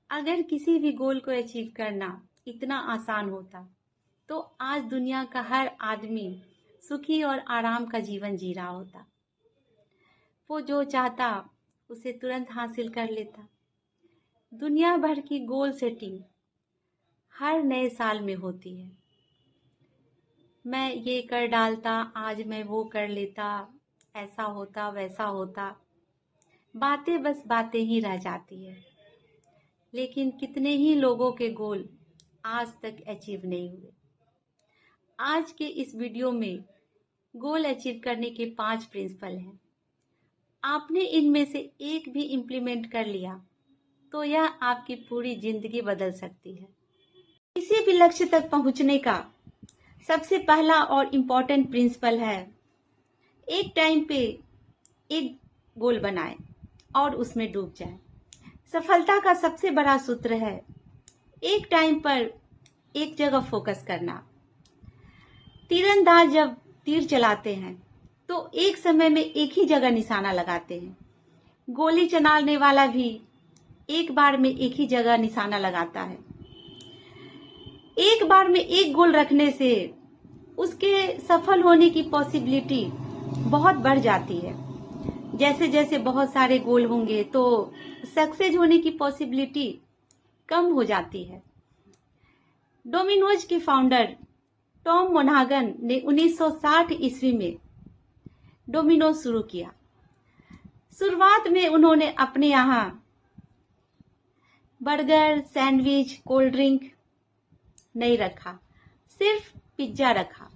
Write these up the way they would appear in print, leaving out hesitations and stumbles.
अगर किसी भी गोल को अचीव करना इतना आसान होता तो आज दुनिया का हर आदमी सुखी और आराम का जीवन जी रहा होता। वो जो चाहता उसे तुरंत हासिल कर लेता। दुनिया भर की गोल सेटिंग हर नए साल में होती है। मैं ये कर डालता, आज मैं वो कर लेता, ऐसा होता वैसा होता। बातें बस बातें ही रह जाती है। लेकिन कितने ही लोगों के गोल आज तक अचीव नहीं हुए। आज के इस वीडियो में गोल अचीव करने के 5 प्रिंसिपल हैं। आपने इनमें से एक भी इम्प्लीमेंट कर लिया तो यह आपकी पूरी जिंदगी बदल सकती है। किसी भी लक्ष्य तक पहुंचने का सबसे पहला और इम्पोर्टेंट प्रिंसिपल है, एक टाइम पे एक गोल बनाएं और उसमें डूब जाएं। सफलता का सबसे बड़ा सूत्र है एक टाइम पर एक जगह फोकस करना। तीरंदाज जब तीर चलाते हैं तो एक समय में एक ही जगह निशाना लगाते हैं। गोली चलाने वाला भी एक बार में एक ही जगह निशाना लगाता है। एक बार में एक गोल रखने से उसके सफल होने की पॉसिबिलिटी बहुत बढ़ जाती है। जैसे जैसे बहुत सारे गोल होंगे तो सक्सेस होने की पॉसिबिलिटी कम हो जाती है। डोमिनोज के फाउंडर टॉम मोनागन ने 1960 ईस्वी में डोमिनोज शुरू किया। शुरुआत में उन्होंने अपने यहाँ बर्गर, सैंडविच, कोल्ड ड्रिंक नहीं रखा, सिर्फ पिज्जा रखा।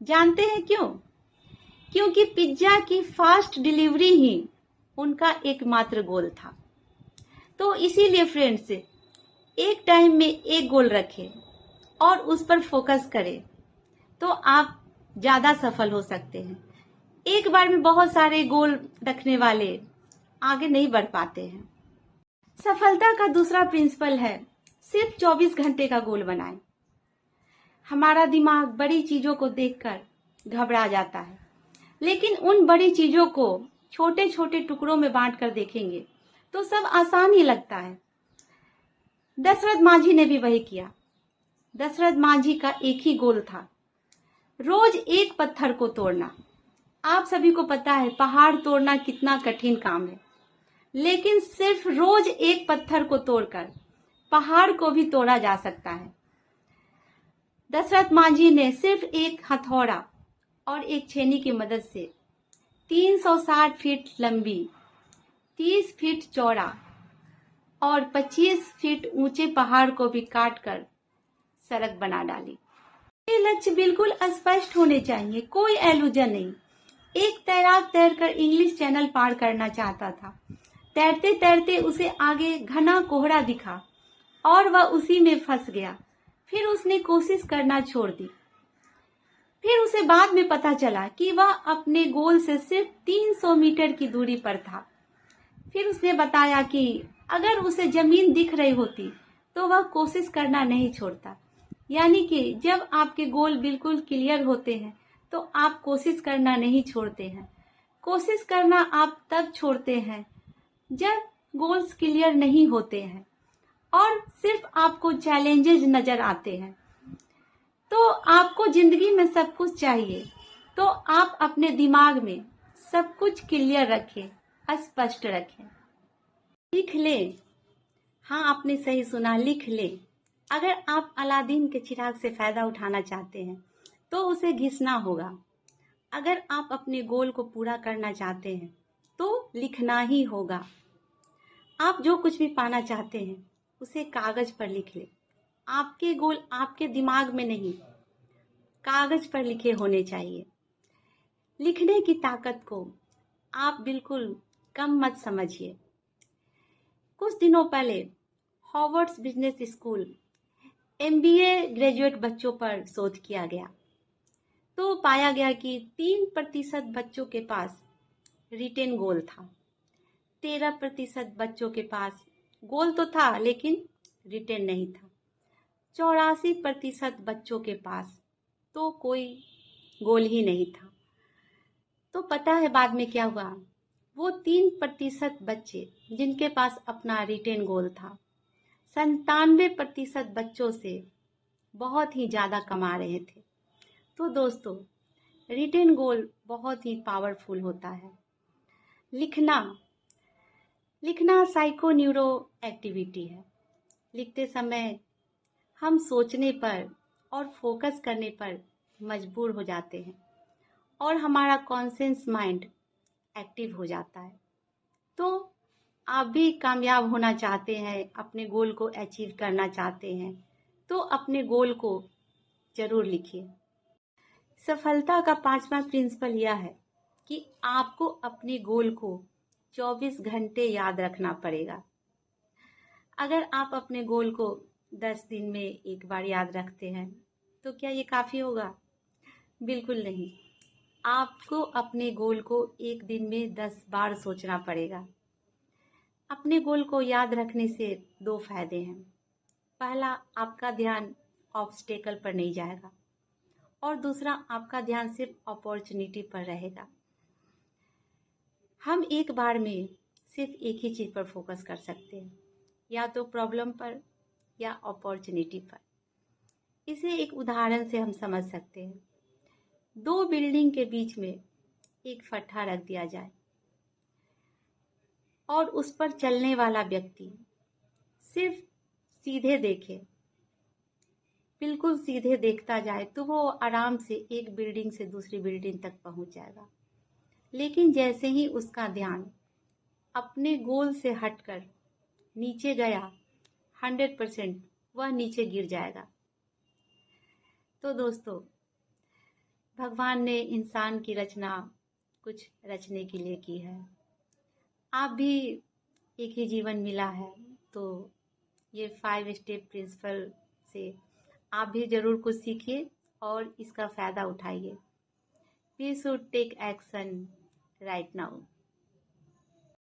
जानते हैं क्यों? क्योंकि पिज्जा की फास्ट डिलीवरी ही उनका एकमात्र गोल था। तो इसीलिए फ्रेंड्स, एक टाइम में एक गोल रखें और उस पर फोकस करें तो आप ज्यादा सफल हो सकते हैं। एक बार में बहुत सारे गोल रखने वाले आगे नहीं बढ़ पाते हैं। सफलता का दूसरा प्रिंसिपल है, सिर्फ 24 घंटे का गोल बनाएं। हमारा दिमाग बड़ी चीजों को देखकर घबरा जाता है, लेकिन उन बड़ी चीजों को छोटे छोटे टुकड़ों में बांटकर देखेंगे तो सब आसान ही लगता है। दशरथ मांझी ने भी वही किया। दशरथ मांझी का एक ही गोल था, रोज एक पत्थर को तोड़ना। आप सभी को पता है पहाड़ तोड़ना कितना कठिन काम है, लेकिन सिर्फ रोज एक पत्थर को तोड़कर पहाड़ को भी तोड़ा जा सकता है। दशरथ मांझी ने सिर्फ एक हथौड़ा और एक छेनी की मदद से 360 फीट लंबी, 30 फीट चौड़ा और 25 फीट ऊंचे पहाड़ को भी काटकर सड़क बना डाली। ये लक्ष्य बिल्कुल स्पष्ट होने चाहिए, कोई एलुजन नहीं। एक तैराक तैरकर इंग्लिश चैनल पार करना चाहता था। तैरते तैरते उसे आगे घना कोहरा दिखा और वह उसी में फंस गया। फिर उसने कोशिश करना छोड़ दी। फिर उसे बाद में पता चला कि वह अपने गोल से सिर्फ 300 मीटर की दूरी पर था। फिर उसने बताया कि अगर उसे जमीन दिख रही होती तो वह कोशिश करना नहीं छोड़ता। यानी कि जब आपके गोल बिल्कुल क्लियर होते हैं तो आप कोशिश करना नहीं छोड़ते हैं। कोशिश करना आप तब छोड़ते हैं जब गोल्स क्लियर नहीं होते हैं और सिर्फ आपको चैलेंजेस नजर आते हैं। तो आपको जिंदगी में सब कुछ चाहिए तो आप अपने दिमाग में सब कुछ क्लियर रखें, स्पष्ट रखें। लिख लें। हाँ, आपने सही सुना, लिख लें। अगर आप अलादीन के चिराग से फायदा उठाना चाहते हैं तो उसे घिसना होगा। अगर आप अपने गोल को पूरा करना चाहते हैं तो लिखना ही होगा। आप जो कुछ भी पाना चाहते हैं उसे कागज पर लिख लें। आपके गोल आपके दिमाग में नहीं, कागज पर लिखे होने चाहिए। लिखने की ताकत को आप बिल्कुल कम मत समझिए। कुछ दिनों पहले Howards business school MBA graduate बच्चों पर शोध किया गया तो पाया गया कि 3% बच्चों के पास रिटेन गोल था। 13% बच्चों के पास गोल तो था लेकिन रिटेन नहीं था। 84% बच्चों के पास तो कोई गोल ही नहीं था। तो पता है बाद में क्या हुआ? वो 3% बच्चे जिनके पास अपना रिटेन गोल था 97% बच्चों से बहुत ही ज़्यादा कमा रहे थे। तो दोस्तों, रिटेन गोल बहुत ही पावरफुल होता है। लिखना साइको न्यूरो एक्टिविटी है। लिखते समय हम सोचने पर और फोकस करने पर मजबूर हो जाते हैं और हमारा कॉन्शियस माइंड एक्टिव हो जाता है। तो आप भी कामयाब होना चाहते हैं, अपने गोल को अचीव करना चाहते हैं, तो अपने गोल को जरूर लिखिए। सफलता का 5वां प्रिंसिपल यह है कि आपको अपने गोल को 24 घंटे याद रखना पड़ेगा। अगर आप अपने गोल को 10 दिन में एक बार याद रखते हैं तो क्या ये काफ़ी होगा? बिल्कुल नहीं। आपको अपने गोल को एक दिन में 10 बार सोचना पड़ेगा। अपने गोल को याद रखने से 2 फायदे हैं। पहला, आपका ध्यान ऑब्स्टेकल पर नहीं जाएगा और दूसरा, आपका ध्यान सिर्फ अपॉर्चुनिटी पर रहेगा। हम एक बार में सिर्फ एक ही चीज पर फोकस कर सकते हैं, या तो प्रॉब्लम पर या अपॉर्चुनिटी पर। इसे एक उदाहरण से हम समझ सकते हैं। 2 बिल्डिंग के बीच में एक फट्टा रख दिया जाए और उस पर चलने वाला व्यक्ति सिर्फ सीधे देखे, बिल्कुल सीधे देखता जाए तो वो आराम से एक बिल्डिंग से दूसरी बिल्डिंग तक पहुंच जाएगा। लेकिन जैसे ही उसका ध्यान अपने गोल से हटकर नीचे गया, 100% वह नीचे गिर जाएगा। तो दोस्तों, भगवान ने इंसान की रचना कुछ रचने के लिए की है। आप भी एक ही जीवन मिला है, तो ये 5 स्टेप प्रिंसिपल से आप भी जरूर कुछ सीखिए और इसका फायदा उठाइए। We should take action right now.